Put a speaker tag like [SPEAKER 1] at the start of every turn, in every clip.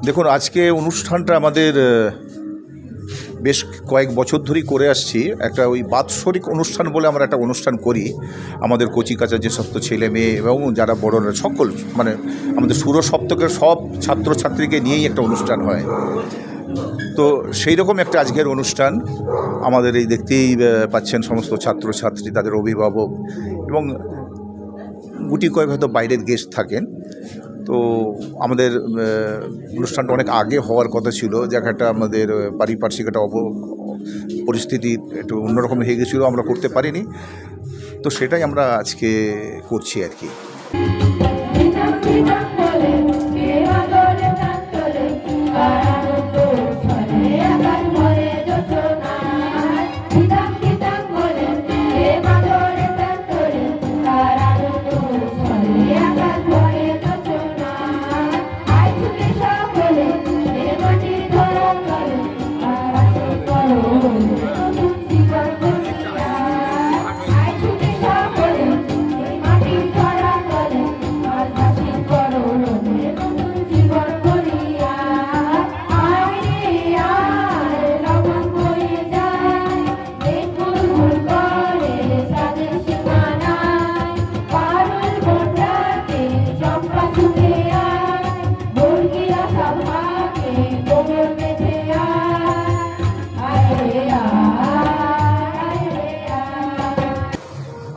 [SPEAKER 1] দেখুন, আজকে অনুষ্ঠানটা আমাদের বেশ কয়েক বছর ধরেই করে আসছি। একটা ওই বাৎসরিক অনুষ্ঠান বলে আমরা একটা অনুষ্ঠান করি আমাদের কচিকাঁচা যে সমস্ত ছেলে মেয়ে এবং যারা বড়রা সকল, মানে আমাদের সুর সপ্তকের সব ছাত্রছাত্রীকে নিয়েই একটা অনুষ্ঠান হয়। তো সেই রকম একটা আজকের অনুষ্ঠান আমাদের এই দেখতেই পাচ্ছেন সমস্ত ছাত্রছাত্রী, তাদের অভিভাবক এবং গুটি কয়েক হয়তো বাইরের গেস্ট থাকেন। তো আমাদের অনুষ্ঠানটা অনেক আগে হওয়ার কথা ছিল, জায়গাটা আমাদের পারিপার্শ্বিক একটা পরিস্থিতি একটু অন্যরকম হয়ে গেছিলো, আমরা করতে পারিনি। তো সেটাই আমরা আজকে করছি আর কি।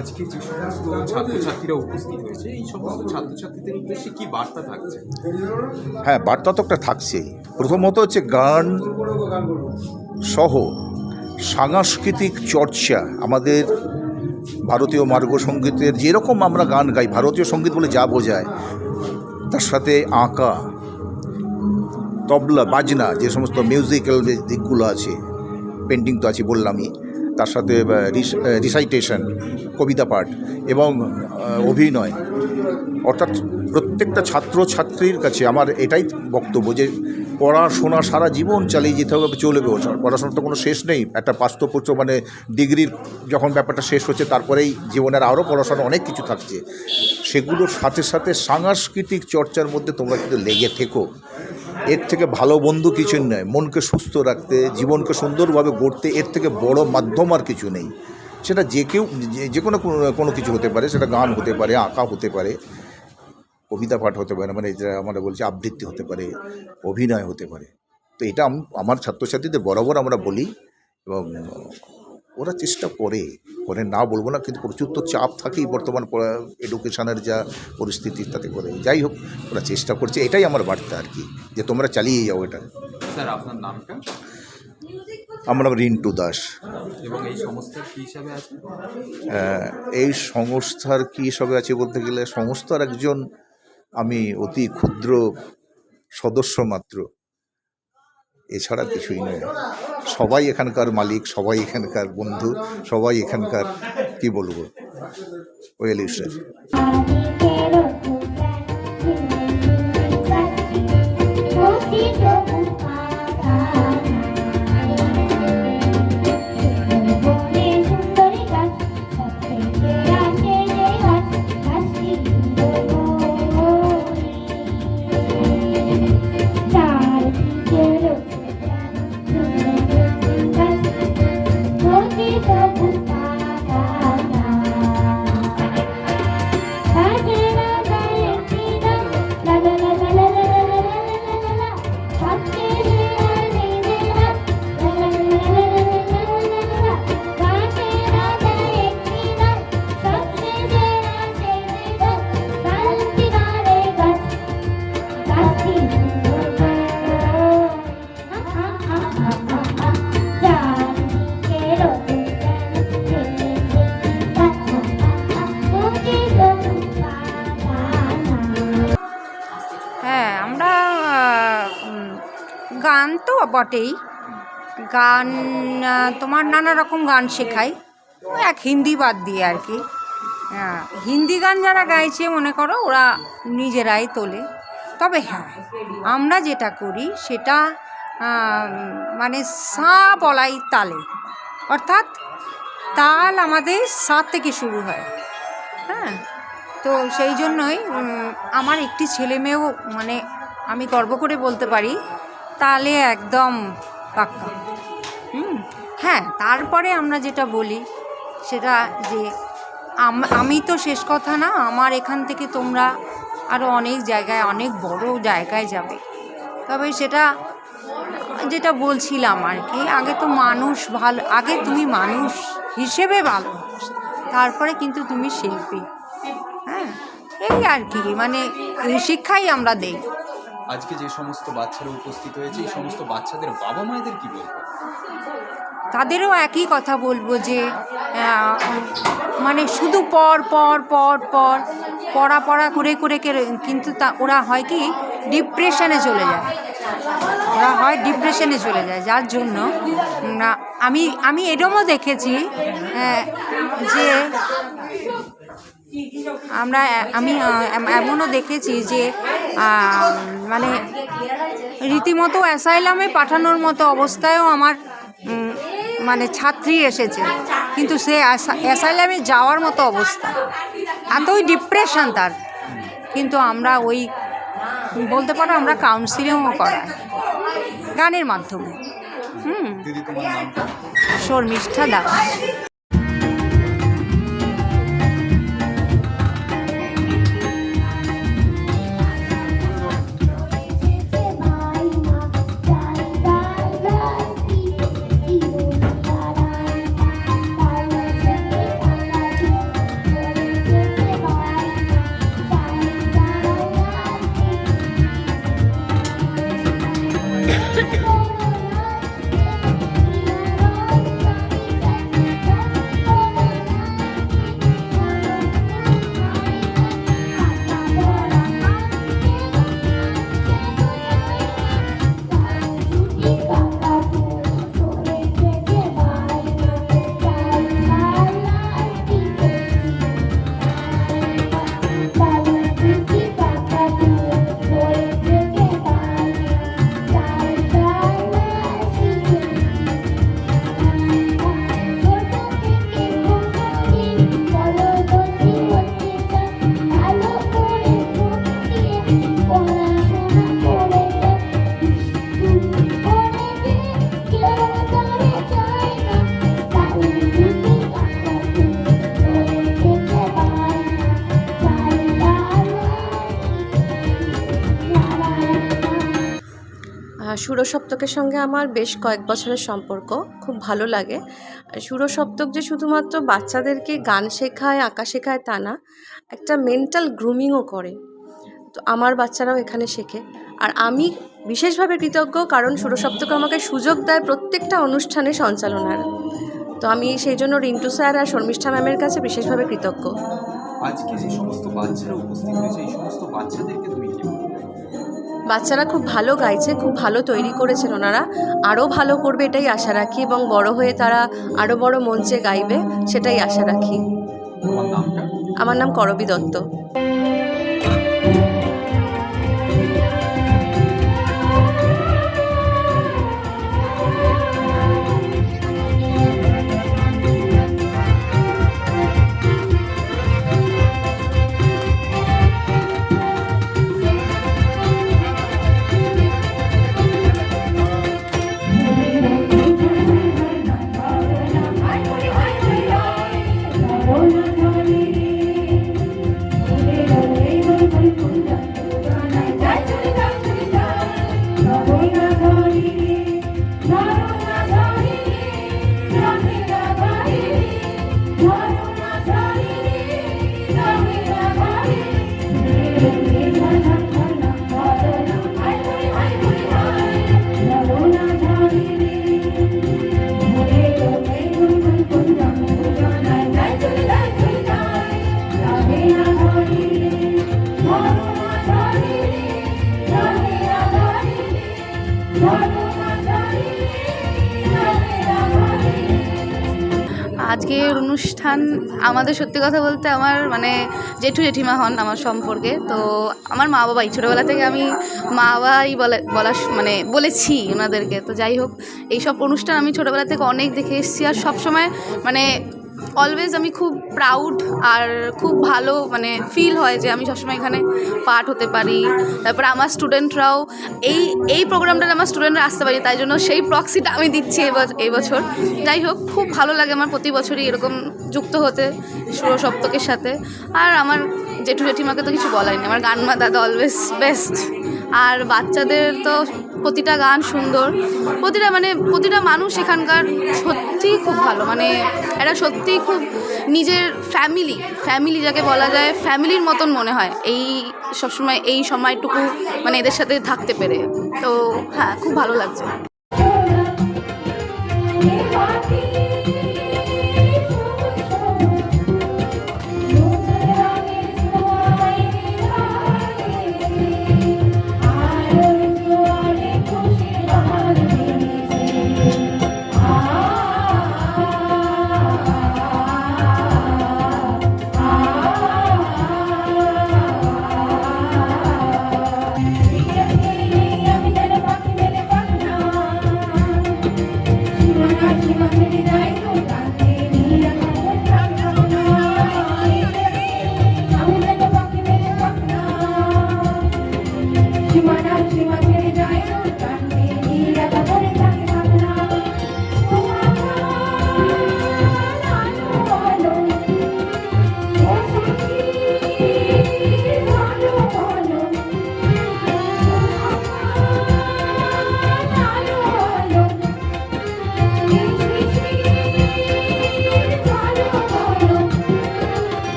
[SPEAKER 2] আজকে যে সমস্ত ছাত্রছাত্রীরা উপস্থিত হয়েছে, এই সমস্ত ছাত্রছাত্রীদের উদ্দেশ্যে কি বার্তা থাকছে?
[SPEAKER 1] হ্যাঁ, বার্তা তো একটা থাকছেই। প্রথমত হচ্ছে গান সহ সাংস্কৃতিক চর্চা। আমাদের ভারতীয় মার্গ সঙ্গীতের যেরকম আমরা গান গাই, ভারতীয় সঙ্গীত বলে যা বোঝায়, তার সাথে আঁকা, তবলা, বাজনা, যে সমস্ত মিউজিক্যাল যে দিকগুলো আছে, পেন্টিং তো আছে বললামই, তার সাথে রিসাইটেশন, কবিতা পাঠ এবং অভিনয়। অর্থাৎ প্রত্যেকটা ছাত্রছাত্রীর কাছে আমার এটাই বক্তব্য যে পড়াশোনা সারা জীবন চালিয়ে যেতে হবে, চলবে। পড়াশোনার তো কোনো শেষ নেই। একটা পাঠ্যপুস্তক মানে ডিগ্রির যখন ব্যাপারটা শেষ হচ্ছে, তারপরেই জীবনের আরও পড়াশোনা অনেক কিছু থাকছে। সেগুলোর সাথে সাথে সাংস্কৃতিক চর্চার মধ্যে তোমরা কিন্তু লেগে থেকো। এর থেকে ভালো বন্ধু কিছু নয়। মনকে সুস্থ রাখতে, জীবনকে সুন্দরভাবে গড়তে এর থেকে বড় মাধ্যম আর কিছু নেই। সেটা যে কেউ যে কোনো কিছু হতে পারে, সেটা গান হতে পারে, আঁকা হতে পারে, কবিতা পাঠ হতে পারে, মানে যেটা আমরা বলছি আবৃত্তি হতে পারে, অভিনয় হতে পারে। তো এটা আমার ছাত্রছাত্রীদের বরাবর আমরা বলি এবং ওরা চেষ্টা করে না বলবো না, কিন্তু প্রচুর তো চাপ থাকেই বর্তমান এডুকেশনের যা পরিস্থিতি, তাতে করে যাই হোক ওরা চেষ্টা করছে। এটাই আমার বার্তা আর কি, যে তোমরা চালিয়ে যাও এটা।
[SPEAKER 2] স্যার, আপনার নামটা?
[SPEAKER 1] আমার নাম রিন্টু দাস।
[SPEAKER 2] এবং এই সংস্থার কী হিসাবে আছে?
[SPEAKER 1] এই সংস্থার কী হিসাবে আছে বলতে গেলে, সংস্থার একজন আমি অতি ক্ষুদ্র সদস্য মাত্র, এছাড়া কিছুই নয়। সবাই এখানকার মালিক, সবাই এখানকার বন্ধু, সবাই এখানকার কি বলবো, ওয়েল উইশার।
[SPEAKER 3] গান তো বটেই, গান তোমার নানা রকম গান শেখাই, এক হিন্দি বাদ দিয়ে আর কি। হিন্দি গান যারা গাইছে মনে করো ওরা নিজেরাই তোলে। তবে হ্যাঁ, আমরা যেটা করি সেটা মানে সা বলাই তালে, অর্থাৎ তাল আমাদের সা থেকে শুরু হয়। হ্যাঁ, তো সেই জন্যই আমার একটি ছেলে মেয়েও মানে আমি গর্ব করে বলতে পারি, তাহলে একদম পাক্কা। হ্যাঁ, তারপরে আমরা যেটা বলি সেটা যে আমি তো শেষ কথা না, আমার এখান থেকে তোমরা আরও অনেক জায়গায়, অনেক বড় জায়গায় যাবে। তবে সেটা যেটা বলছিলাম আর কি, আগে তো মানুষ ভালো, আগে তুমি মানুষ হিসেবে ভালো, তারপরে কিন্তু তুমি শিল্পী। হ্যাঁ, এই আর কি, মানে এই শিক্ষাই আমরা দেই।
[SPEAKER 2] আজকে যে সমস্ত বাচ্চারা উপস্থিত হয়েছে, এই সমস্ত বাচ্চাদের বাবা মায়েদের কি বলবো?
[SPEAKER 3] তাদেরও একই কথা বলবো যে মানে শুধু পড় পড় পড় পড় পড়া পড়া করে করে কিন্তু ওরা হয় কি ডিপ্রেশনে চলে যায়, যার জন্য আমি এরকমও দেখেছি যে আমি এমনও দেখেছি যে মানে রীতিমতো অ্যাসাইলামে পাঠানোর মতো অবস্থায়ও আমার মানে ছাত্রী এসেছে, কিন্তু সে অ্যাসাইলামে যাওয়ার মতো অবস্থা, এতই ডিপ্রেশন তার। কিন্তু আমরা ওই বলতে পারো আমরা কাউন্সিলিংও করাই গানের মাধ্যমে।
[SPEAKER 2] দিদি, তোমার নামটা?
[SPEAKER 3] শর্মিষ্ঠা দাস।
[SPEAKER 4] সুরসপ্তকের সঙ্গে আমার বেশ কয়েক বছরের সম্পর্ক, খুব ভালো লাগে। সুরসপ্তক যে শুধুমাত্র বাচ্চাদেরকে গান শেখায়, আঁকা শেখায় তা না, একটা মেন্টাল গ্রুমিংও করে। তো আমার বাচ্চারাও এখানে শেখে, আর আমি বিশেষভাবে কৃতজ্ঞ, কারণ সুরসপ্তক আমাকে সুযোগ দেয় প্রত্যেকটা অনুষ্ঠানে সঞ্চালনার। তো আমি সেই জন্য রিন্টু স্যার আর শর্মিষ্ঠা ম্যামের কাছে বিশেষভাবে কৃতজ্ঞ।
[SPEAKER 2] আজকে যে সমস্ত বাচ্চারা উপস্থিত হয়েছে, এই সমস্ত বাচ্চাদেরকে তুমি কি বলবে?
[SPEAKER 4] বাচ্চারা খুব ভালো গাইছে, খুব ভালো তৈরি করেছেন ওনারা, আরও ভালো করবে এটাই আশা রাখি, এবং বড় হয়ে তারা আরও বড় মঞ্চে গাইবে সেটাই আশা রাখি।
[SPEAKER 2] তোমার নামটা?
[SPEAKER 4] আমার নাম করবী দত্ত।
[SPEAKER 5] আজকের অনুষ্ঠান আমাদের সত্যি কথা বলতে আমার মানে জেঠু জেঠিমা হন আমার সম্পর্কে। তো আমার মা বাবাই, ছোটোবেলা থেকে আমি মা বাবাই মানে বলেছি ওনাদেরকে। তো যাই হোক, এইসব অনুষ্ঠান আমি ছোটোবেলা থেকে অনেক দেখে এসেছি, আর সবসময় মানে অলওয়েজ আমি খুব প্রাউড আর খুব ভালো মানে ফিল হয় যে আমি সবসময় এখানে পার্ট হতে পারি। তারপরে আমার স্টুডেন্টরাও এই প্রোগ্রামটাতে আমার স্টুডেন্টরা আসতে পারি, তাই জন্য সেই প্রক্সিটা আমি দিচ্ছি এই বছর। যাই হোক, খুব ভালো লাগে আমার প্রতি বছরই এরকম যুক্ত হতে সুরসপ্তকের সাথে। আর আমার জেঠু জেঠিমাকে তো কিছু বলাই নেই, আমার গানমা দাদা অলওয়েজ বেস্ট। আর বাচ্চাদের তো প্রতিটা গান সুন্দর, প্রতিটা মানুষ এখানকার সত্যিই খুব ভালো, মানে এরা সত্যিই খুব নিজের ফ্যামিলি যাকে বলা যায় ফ্যামিলির মতন মনে হয় এই সবসময় এই সময়টুকু মানে এদের সাথে থাকতে পেরে। তো হ্যাঁ, খুব ভালো লাগছে।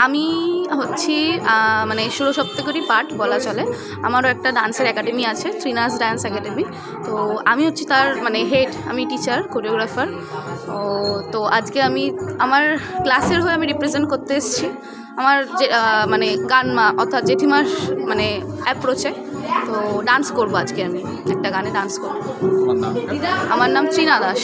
[SPEAKER 5] আমি হচ্ছি মানে সুরসপ্তকেরই পার্ট বলা চলে। আমারও একটা ডান্সের একাডেমি আছে, ত্রিনাস ডান্স একাডেমি। তো আমি হচ্ছি তার মানে হেড, আমি টিচার, কোরিওগ্রাফার। তো আজকে আমি আমার ক্লাসের হয়ে আমি রিপ্রেজেন্ট করতে এসেছি আমার যে মানে গানমা অর্থাৎ জেঠিমার মানে অ্যাপ্রোচে। তো ডান্স করবো আজকে, আমি একটা গানে ডান্স করবো। আমার নাম ত্রিনা দাস।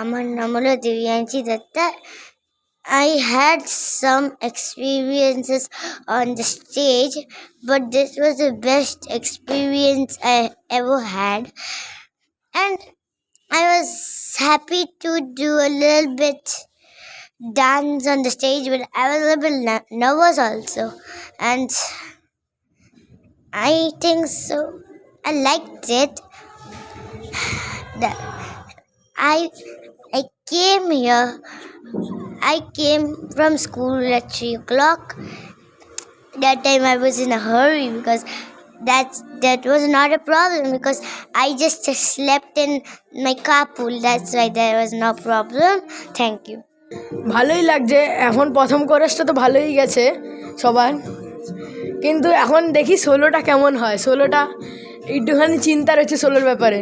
[SPEAKER 6] আমার নাম হলো Divyanshi Datta. I had some experiences on the stage, but this was the best experience I ever had. And I was happy to do a little bit dance on the stage, but I was a little bit nervous also. And I think so. I liked it. I came here. I came from school at 3 o'clock. That time I was in a hurry because that was not a problem because I just slept in my carpool. That's why there was no problem. Thank you.
[SPEAKER 7] ভালোই লাগছে। এখন প্রথম কোরাসটা তো ভালোই গেছে সবার, কিন্তু এখন দেখি সোলোটা কেমন হয়। সোলোটা একটুখানি চিন্তা রয়েছে, সোলোর ব্যাপারে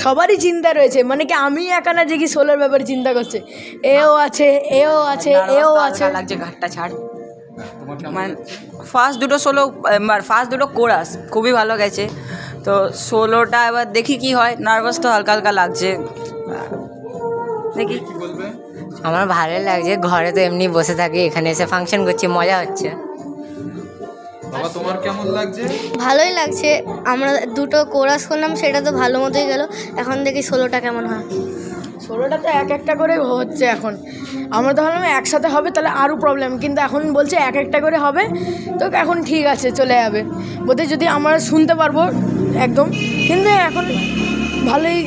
[SPEAKER 7] সবারই চিন্তা রয়েছে, মানে কি আমি একা না যে কি সোলোর ব্যাপারে চিন্তা করছে, এও আছে
[SPEAKER 8] লাগছে। ঘাটটা ছাড়, মানে ফার্স্ট দুটো কোরাস খুবই ভালো গেছে। তো সোলোটা এবার দেখি কি হয়, নার্ভাস তো হালকা হালকা লাগছে, দেখি।
[SPEAKER 9] আমার ভালো লাগছে, ঘরে তো এমনি বসে থাকি, এখানে এসে ফাংশন করছি, মজা হচ্ছে।
[SPEAKER 2] বাবা, তোমার কেমন লাগছে?
[SPEAKER 6] ভালোই লাগছে। আমরা দুটো কোরাস করলাম, সেটা তো ভালো মতোই গেল। এখন দেখি সোলোটা কেমন হয়।
[SPEAKER 7] ষোলোটা তো এক একটা করে হচ্ছে এখন। আমরা তো ভাবলাম একসাথে হবে তাহলে আরও প্রবলেম, কিন্তু এখন বলছে এক একটা করে হবে, তো এখন ঠিক আছে চলে যাবে বলতে, যদি আমরা শুনতে পারবো একদম, কিন্তু এখন ভালোই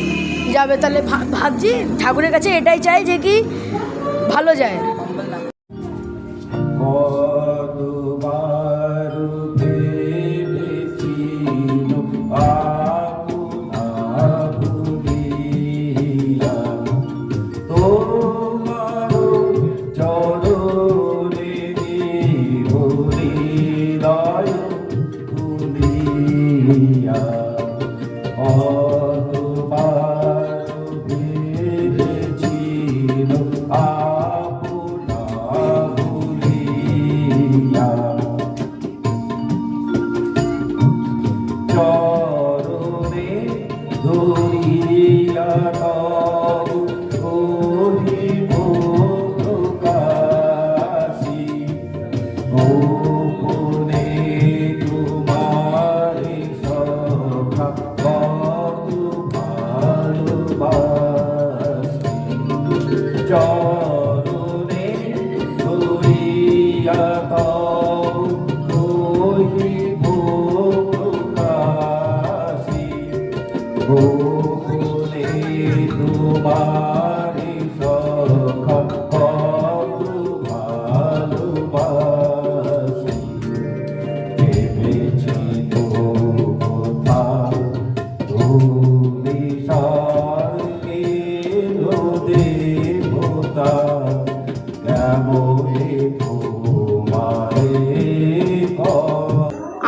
[SPEAKER 7] যাবে। তাহলে ভাবছি ঠাকুরের কাছে এটাই চাই যে কি ভালো যায়।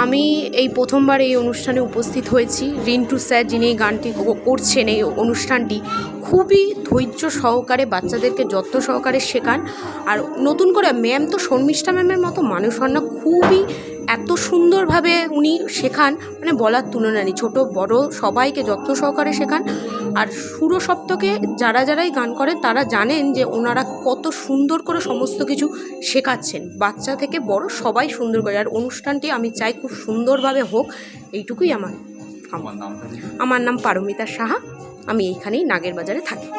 [SPEAKER 10] আমি এই প্রথমবার এই অনুষ্ঠানে উপস্থিত হয়েছি। রিন্টু স্যার যিনি এই গানটি করছেন, এই অনুষ্ঠানটি খুবই ধৈর্য সহকারে বাচ্চাদেরকে যত্ন সহকারে শেখান। আর নতুন করে ম্যাম তো শর্মিষ্ঠা ম্যামের মতো মানুষ হন না, খুবই এত সুন্দরভাবে উনি শেখান, মানে বলার তুলনা নেই। ছোটো বড় সবাইকে যত্ন সহকারে শেখান। আর সুরসপ্তকে যারাই গান করেন তারা জানেন যে ওনারা কত সুন্দর করে সমস্ত কিছু শেখাচ্ছেন, বাচ্চা থেকে বড় সবাই সুন্দর করে। আর অনুষ্ঠানটি আমি চাই খুব সুন্দরভাবে হোক, এইটুকুই আমার নাম পারমিতা সাহা, আমি এইখানেই নাগের বাজারে থাকি।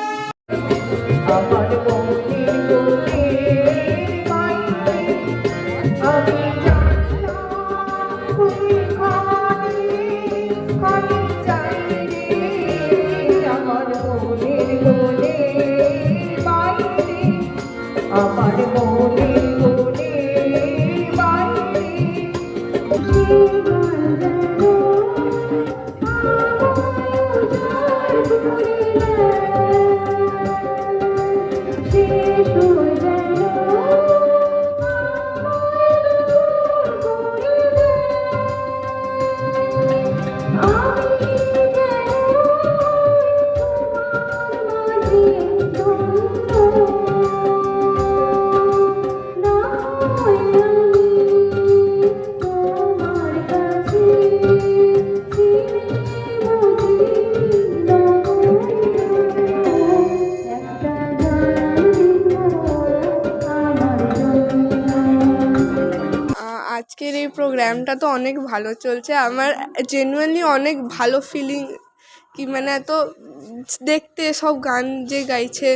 [SPEAKER 11] আজকের এই প্রোগ্রামটা তো অনেক ভালো চলছে। আমার জেনুইনলি অনেক ভালো ফিলিং, কি মানে এত দেখতে সব গান যে গাইছে,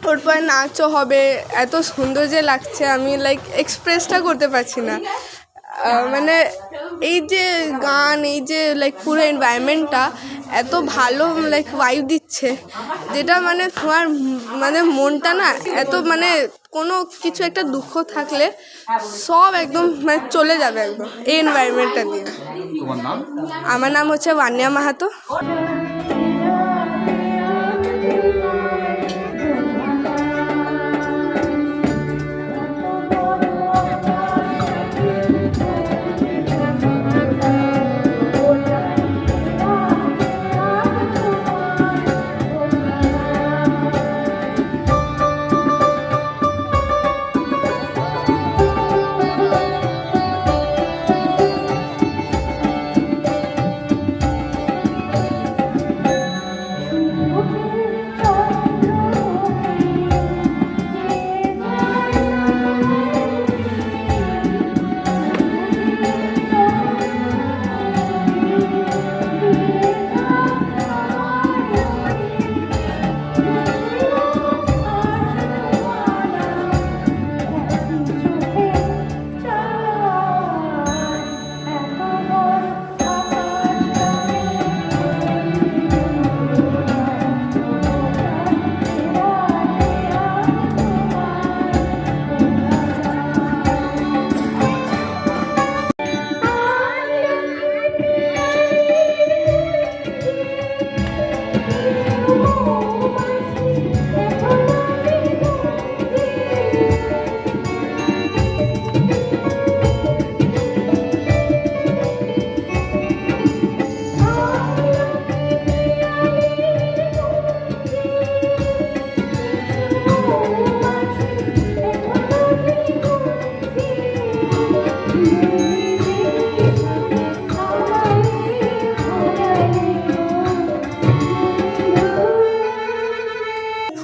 [SPEAKER 11] ওর পরে নাচও হবে, এত সুন্দর যে লাগছে আমি লাইক এক্সপ্রেসটা করতে পারছি না। মানে এই যে গান, এই যে লাইক পুরো এনভায়রনমেন্টটা এত ভালো লাইক ভাইব দিচ্ছে, যেটা মানে তোমার মানে মনটা না এত মানে কোনো কিছু একটা দুঃখ থাকলে সব একদম মানে চলে যাবে একদম এই এনভায়রনমেন্টটা দিয়ে। আমার নাম হচ্ছে বানিয়া মাহাতো।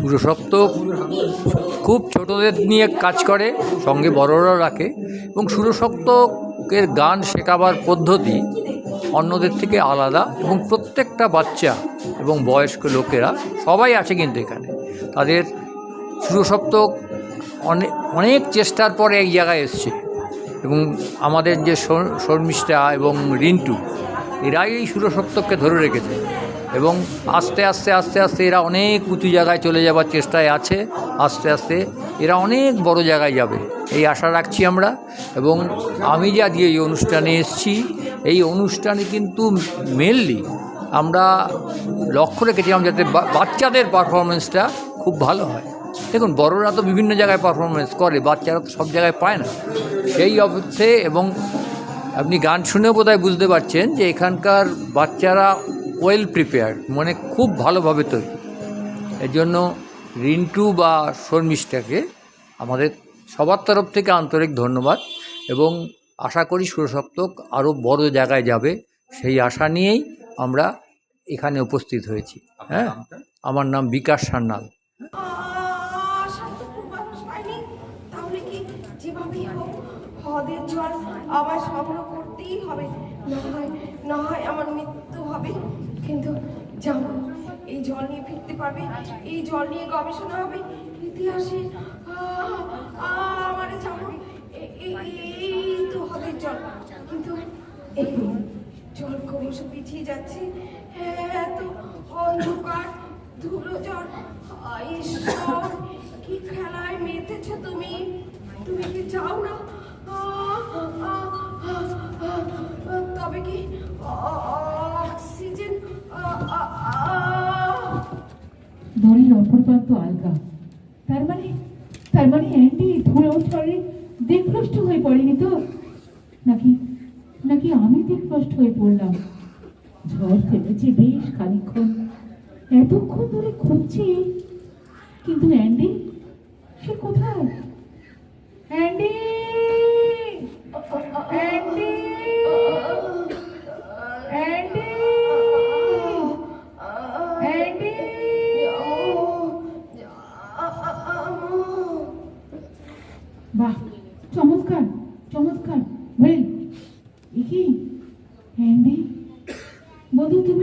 [SPEAKER 12] সুরসপ্তক খুব ছোটদের নিয়ে কাজ করে, সঙ্গে বড়রাও রাখে, এবং সুরসপ্তকের গান শেখাবার পদ্ধতি অন্যদের থেকে আলাদা, এবং প্রত্যেকটা বাচ্চা এবং বয়স্ক লোকেরা সবাই আছে কিন্তু এখানে। তাদের সুরসপ্তক অনেক চেষ্টার পরে এই জায়গায় এসছে, এবং আমাদের যে শর্মিষ্ঠা এবং রিন্টু এরাই এই সুরসপ্তককে ধরে রেখেছে, এবং আস্তে আস্তে আস্তে আস্তে এরা অনেক উঁচু জায়গায় চলে যাবার চেষ্টায় আছে। আস্তে আস্তে এরা অনেক বড় জায়গায় যাবে এই আশা রাখছি আমরা। এবং আমি যে আজকে এই অনুষ্ঠানে এসেছি, এই অনুষ্ঠানে কিন্তু মেনলি আমরা লক্ষ্য রেখেছিলাম যাতে বাচ্চাদের পারফরমেন্সটা খুব ভালো হয়। দেখুন, বড়রা তো বিভিন্ন জায়গায় পারফরমেন্স করে, বাচ্চারা তো সব জায়গায় পায় না। সেই অর্থে, এবং আপনি গান শুনেও বোধহয় বুঝতে পারছেন যে এখানকার বাচ্চারা ওয়েল প্রিপেয়ার্ড, মানে খুব ভালোভাবে তৈরি। এর জন্য রিন্টু বা শর্মিষ্ঠাকে আমাদের সবার তরফ থেকে আন্তরিক ধন্যবাদ, এবং আশা করি সুরসপ্তক আরও বড় জায়গায় যাবে, সেই আশা নিয়েই আমরা এখানে উপস্থিত হয়েছি। হ্যাঁ, আমার নাম বিকাশ সান্যাল।
[SPEAKER 11] তাহলে কি যেভাবেই হোক হ্রদের জল আবার সংগ্রহ করতেই হবে, না হয় আমার মৃত্যু হবে। কিন্তু যাবো, এই জল নিয়ে ফিরতে পারবে, এই জল নিয়ে গবেষণা হবে ইতিহাসে। আমার যাবো, এই তো হ্রদের জল, কিন্তু এই জল ক্রমশ পিছিয়ে যাচ্ছে, এত অন্ধকার, ধুলো জল। ঈশ্বর, কি খেলায় মেতেছ তুমি, তুমি কি চাও না তবে কি অক্সিজেন?
[SPEAKER 13] দড়ির অপর প্রান্ত আলগা, তার মানে অ্যান্ডি ধুলো ঝড়ে দিকভ্রষ্ট হয়ে পড়েনি তো? নাকি আমি দিকভ্রষ্ট হয়ে পড়লাম? ঝড় ফেলেছে বেশ খানিক্ষণ, এতক্ষণ ধরে খুঁজছি, কিন্তু অ্যান্ডি সে কোথায়? Andy, Andy, Andy, Andy. বাহ, চমৎকার চমৎকার, ওয়েল। কি অ্যান্ডি বন্ধু, তুমি